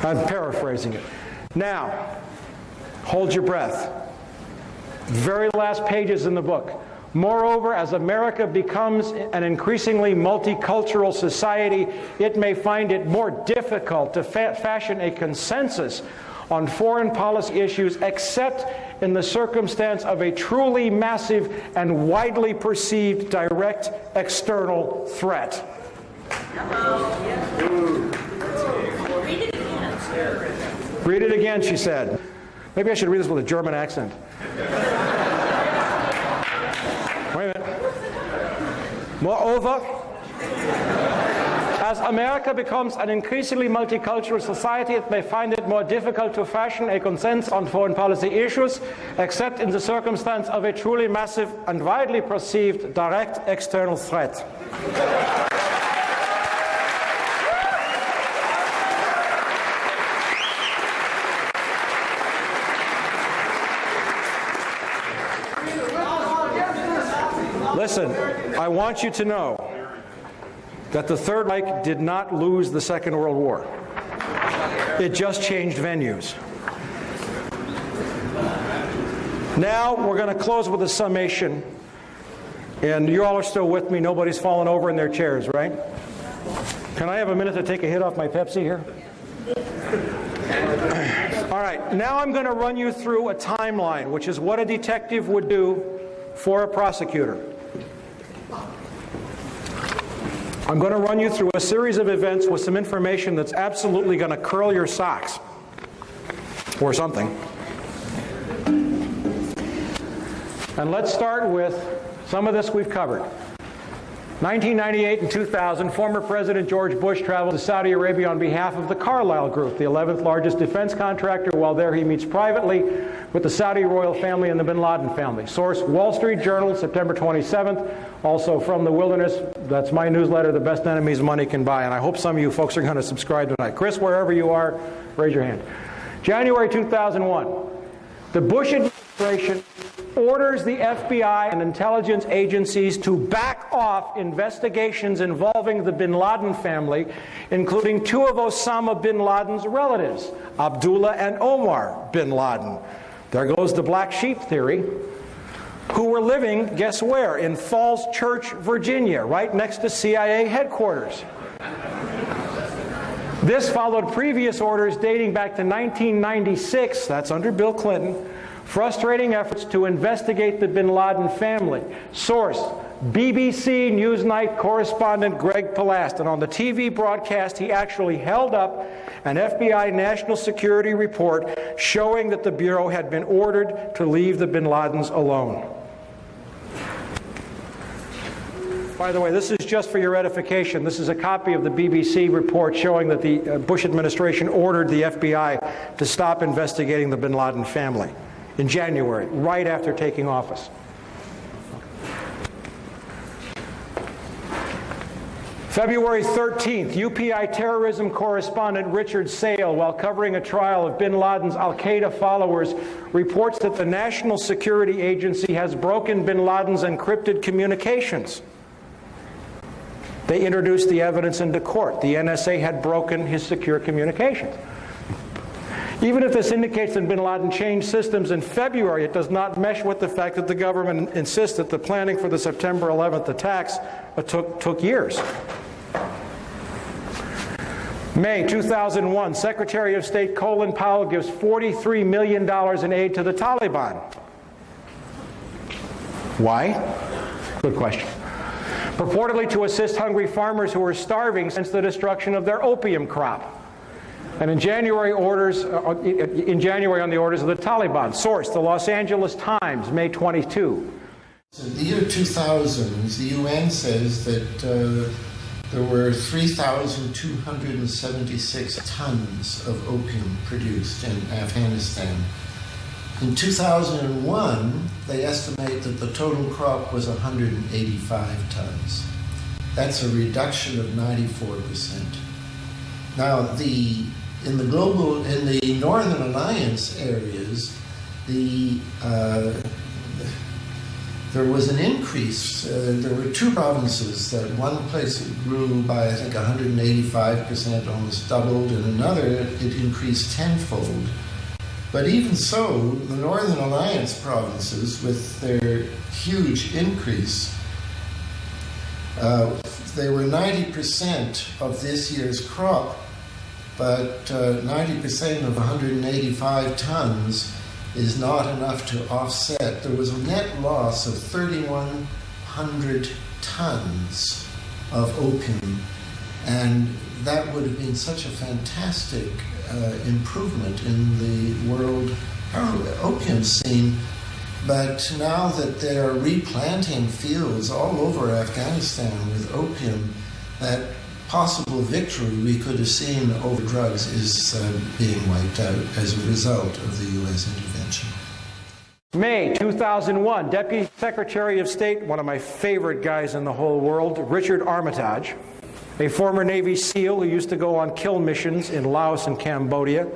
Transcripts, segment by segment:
I'm paraphrasing it. Now, hold your breath. Very last pages in the book. Moreover, as America becomes an increasingly multicultural society, it may find it more difficult to fashion a consensus on foreign policy issues except in the circumstance of a truly massive and widely perceived direct external threat. Read it again. Read it again, she said. Maybe I should read this with a German accent. Wait a minute. Moreover, as America becomes an increasingly multicultural society, it may find it more difficult to fashion a consensus on foreign policy issues, except in the circumstance of a truly massive and widely perceived direct external threat. Listen, I want you to know that the Third Reich did not lose the Second World War. It just changed venues. Now we're going to close with a summation. And you all are still with me. Nobody's fallen over in their chairs, right? Can I have a minute to take a hit off my Pepsi here? All right, now I'm going to run you through a timeline, which is what a detective would do for a prosecutor. I'm going to run you through a series of events with some information that's absolutely going to curl your socks. Or something. And let's start with some of this we've covered. 1998 and 2000, former President George Bush traveled to Saudi Arabia on behalf of the Carlyle Group, the 11th largest defense contractor. While there, he meets privately with the Saudi royal family and the bin Laden family. Source, Wall Street Journal, September 27th. Also from The Wilderness, that's my newsletter, The Best Enemies Money Can Buy. And I hope some of you folks are going to subscribe tonight. Chris, wherever you are, raise your hand. January 2001, the Bush administration orders the FBI and intelligence agencies to back off investigations involving the bin Laden family, including two of Osama bin Laden's relatives, Abdullah and Omar bin Laden. There goes the black sheep theory, who were living, guess where? In Falls Church, Virginia, right next to CIA headquarters. This followed previous orders dating back to 1996, that's under Bill Clinton, frustrating efforts to investigate the bin Laden family. Source, BBC Newsnight correspondent Greg Palast. And on the TV broadcast, he actually held up an FBI national security report showing that the Bureau had been ordered to leave the bin Ladens alone. By the way, this is just for your edification. This is a copy of the BBC report showing that the Bush administration ordered the FBI to stop investigating the bin Laden family in January, right after taking office. February 13th, UPI terrorism correspondent Richard Sale, while covering a trial of bin Laden's al-Qaeda followers, reports that the National Security Agency has broken bin Laden's encrypted communications. They introduced the evidence into court. The NSA had broken his secure communications. Even if this indicates that bin Laden changed systems in February, it does not mesh with the fact that the government insists that the planning for the September 11th attacks took years. May 2001, Secretary of State Colin Powell gives $43 million in aid to the Taliban. Why? Good question. Purportedly to assist hungry farmers who were starving since the destruction of their opium crop. And in January, on the orders of the Taliban. Source, the Los Angeles Times, May 22. In the year 2000, the UN says that there were 3,276 tons of opium produced in Afghanistan. In 2001, they estimate that the total crop was 185 tons. That's a reduction of 94%. Now, in the Northern Alliance areas, the there was an increase. There were two provinces that one place it grew by, I think, 185%, almost doubled, and another it increased tenfold. But even so, the Northern Alliance provinces, with their huge increase, they were 90% of this year's crop, but 90% of 185 tons is not enough to offset. There was a net loss of 3,100 tons of opium, and that would have been such a fantastic improvement in the world opium scene. But now that they are replanting fields all over Afghanistan with opium, that possible victory we could have seen over drugs is being wiped out as a result of the U.S. intervention. May 2001, Deputy Secretary of State, one of my favorite guys in the whole world, Richard Armitage, a former Navy SEAL who used to go on kill missions in Laos and Cambodia,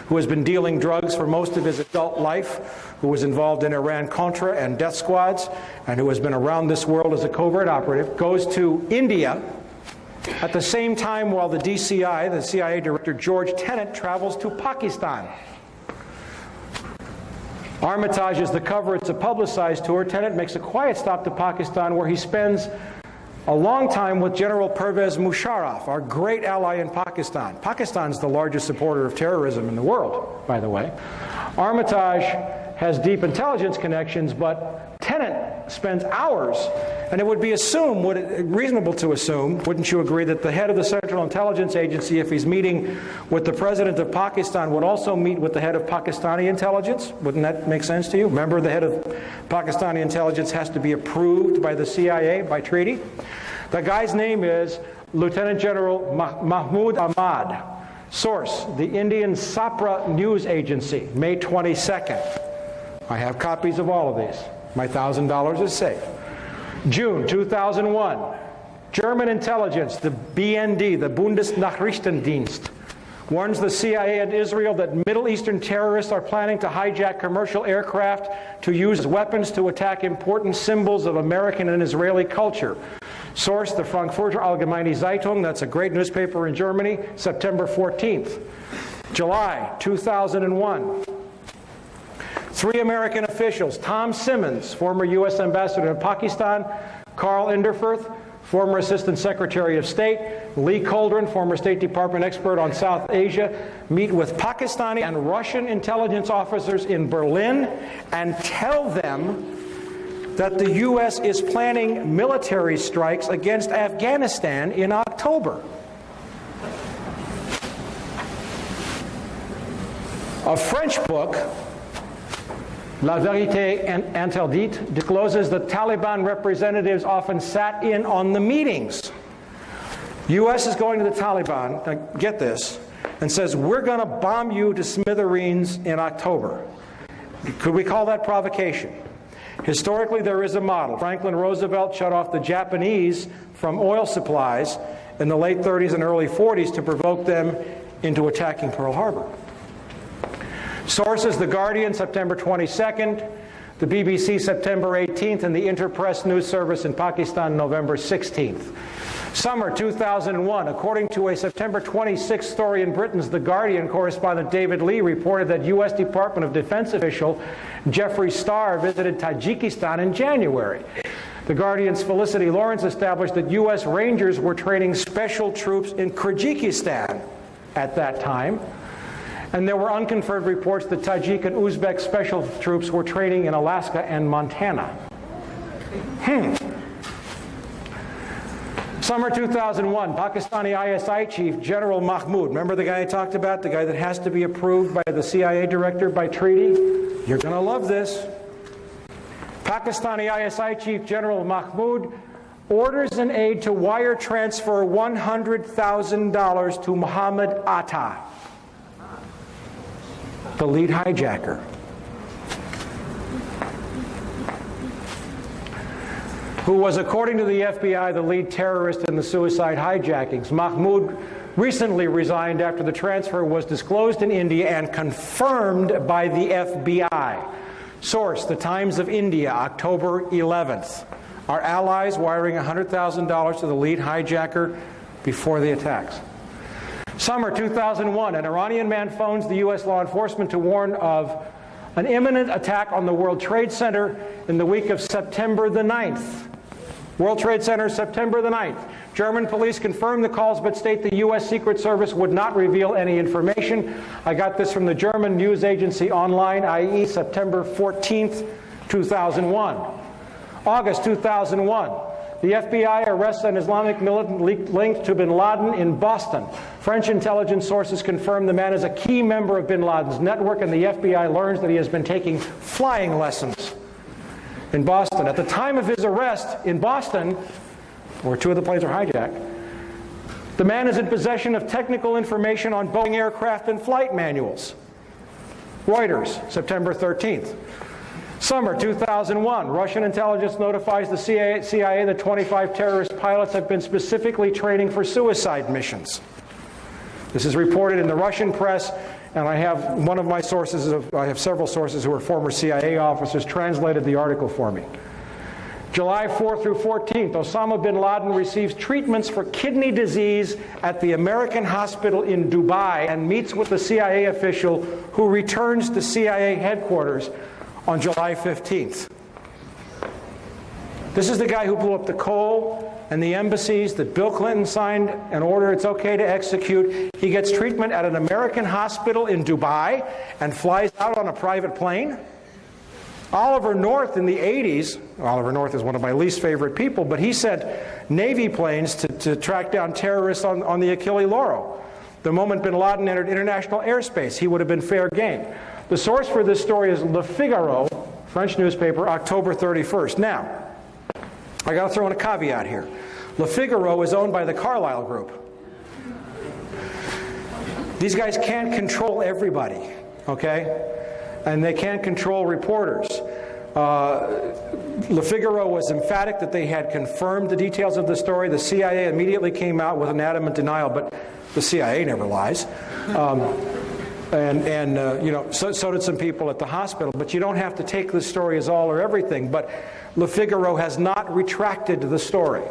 who has been dealing drugs for most of his adult life, who was involved in Iran-Contra and death squads, and who has been around this world as a covert operative, goes to India at the same time while the DCI, the CIA Director George Tenet, travels to Pakistan. Armitage is the cover. It's a publicized tour. Tenet makes a quiet stop to Pakistan where he spends a long time with General Pervez Musharraf, our great ally in Pakistan. Pakistan's the largest supporter of terrorism in the world, by the way. Armitage has deep intelligence connections, but Tenet spends hours, and it would be reasonable to assume, wouldn't you agree, that the head of the Central Intelligence Agency, if he's meeting with the president of Pakistan, would also meet with the head of Pakistani intelligence? Wouldn't that make sense to you? Remember, the head of Pakistani intelligence has to be approved by the CIA by treaty. The guy's name is Lieutenant General Mahmood Ahmad. Source, the Indian Sapra News Agency, May 22nd. I have copies of all of these. My $1,000 is safe. June 2001, German intelligence, the BND, the Bundesnachrichtendienst, warns the CIA and Israel that Middle Eastern terrorists are planning to hijack commercial aircraft to use as weapons to attack important symbols of American and Israeli culture. Source, the Frankfurter Allgemeine Zeitung, that's a great newspaper in Germany, September 14th. July 2001. Three American officials, Tom Simmons, former U.S. ambassador to Pakistan, Carl Inderfurth, former Assistant Secretary of State, Lee Coldren, former State Department expert on South Asia, meet with Pakistani and Russian intelligence officers in Berlin and tell them that the U.S. is planning military strikes against Afghanistan in October. A French book, La Vérité Interdite, discloses that Taliban representatives often sat in on the meetings. U.S. is going to the Taliban, now get this, and says, we're going to bomb you to smithereens in October. Could we call that provocation? Historically, there is a model. Franklin Roosevelt shut off the Japanese from oil supplies in the late 30s and early 40s to provoke them into attacking Pearl Harbor. Sources, The Guardian, September 22nd, the BBC, September 18th, and the Interpress News Service in Pakistan, November 16th. Summer 2001, according to a September 26th story in Britain's The Guardian, correspondent David Lee reported that U.S. Department of Defense official Jeffrey Starr visited Tajikistan in January. The Guardian's Felicity Lawrence established that U.S. Rangers were training special troops in Kyrgyzstan at that time. And there were unconfirmed reports that Tajik and Uzbek special troops were training in Alaska and Montana. Summer 2001, Pakistani ISI chief General Mahmoud, remember the guy I talked about, the guy that has to be approved by the CIA director by treaty? You're going to love this. Pakistani ISI chief General Mahmoud orders an aide to wire transfer $100,000 to Muhammad Atta, the lead hijacker. Who was, according to the FBI, the lead terrorist in the suicide hijackings. Mahmoud recently resigned after the transfer was disclosed in India and confirmed by the FBI. Source, The Times of India, October 11th. Our allies wiring $100,000 to the lead hijacker before the attacks. Summer 2001, an Iranian man phones the U.S. law enforcement to warn of an imminent attack on the World Trade Center in the week of September the 9th. World Trade Center, September the 9th. German police confirmed the calls but state the U.S. Secret Service would not reveal any information. I got this from the German news agency Online, i.e. September 14th, 2001. August 2001. The FBI arrests an Islamic militant linked to bin Laden in Boston. French intelligence sources confirm the man is a key member of bin Laden's network, and the FBI learns that he has been taking flying lessons in Boston. At the time of his arrest in Boston, where two of the planes were hijacked, the man is in possession of technical information on Boeing aircraft and flight manuals. Reuters, September 13th. Summer 2001, Russian intelligence notifies the CIA that 25 terrorist pilots have been specifically training for suicide missions. This is reported in the Russian press, and I have one of my sources, I have several sources who are former CIA officers, translated the article for me. July 4th through 14th, Osama bin Laden receives treatments for kidney disease at the American hospital in Dubai and meets with the CIA official who returns to CIA headquarters on July 15th. This is the guy who blew up the coal and the embassies that Bill Clinton signed an order it's okay to execute. He gets treatment at an American hospital in Dubai and flies out on a private plane. Oliver North in the 80s, Oliver North is one of my least favorite people, but he sent Navy planes to track down terrorists on the Achille Lauro. The moment bin Laden entered international airspace, he would have been fair game. The source for this story is Le Figaro, French newspaper, October 31st. Now, I got to throw in a caveat here. Le Figaro is owned by the Carlyle Group. These guys can't control everybody, okay? And they can't control reporters. Le Figaro was emphatic that they had confirmed the details of the story. The CIA immediately came out with an adamant denial, but the CIA never lies. So did some people at the hospital. But you don't have to take this story as all or everything. But Le Figaro has not retracted the story.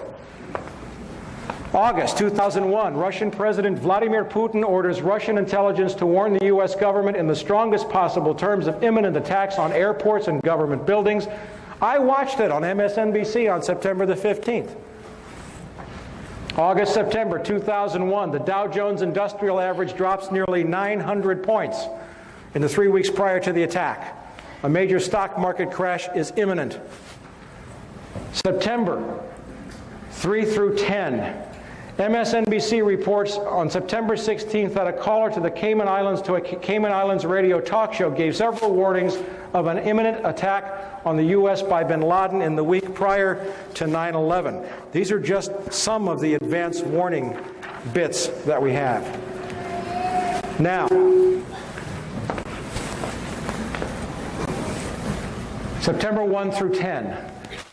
August 2001, Russian President Vladimir Putin orders Russian intelligence to warn the U.S. government in the strongest possible terms of imminent attacks on airports and government buildings. I watched it on MSNBC on September the 15th. August, September 2001, the Dow Jones Industrial Average drops nearly 900 points in the 3 weeks prior to the attack. A major stock market crash is imminent. September 3 through 10. MSNBC reports on September 16th that a caller to the Cayman Islands to a Cayman Islands radio talk show gave several warnings of an imminent attack on the U.S. by bin Laden in the week prior to 9/11. These are just some of the advance warning bits that we have. Now, September 1 through 10.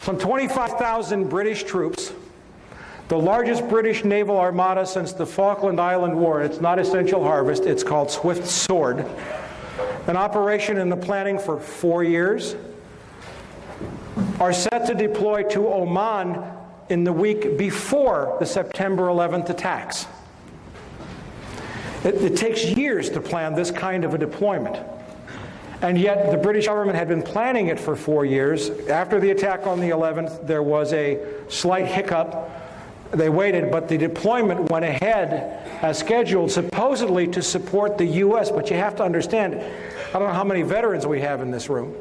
Some 25,000 British troops, the largest British naval armada since the Falkland Island War. It's not Essential Harvest, it's called Swift Sword. An operation in the planning for 4 years. Are set to deploy to Oman in the week before the September 11th attacks. It takes years to plan this kind of a deployment. And yet the British government had been planning it for 4 years. After the attack on the 11th, there was a slight hiccup. They waited, but the deployment went ahead as scheduled, supposedly to support the U.S. But you have to understand, I don't know how many veterans we have in this room,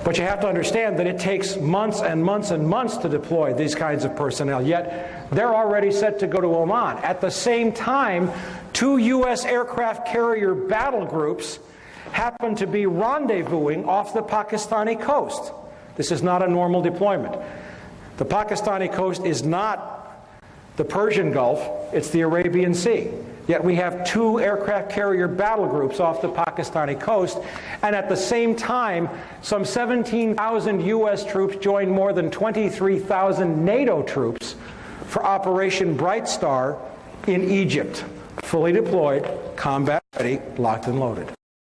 but you have to understand that it takes months and months and months to deploy these kinds of personnel, yet they're already set to go to Oman. At the same time, 2 U.S. aircraft carrier battle groups happen to be rendezvousing off the Pakistani coast. This is not a normal deployment. The Pakistani coast is not the Persian Gulf, it's the Arabian Sea. Yet we have 2 aircraft carrier battle groups off the Pakistani coast, and at the same time, some 17,000 U.S. troops join more than 23,000 NATO troops for Operation Bright Star in Egypt. Fully deployed, combat ready, locked and loaded.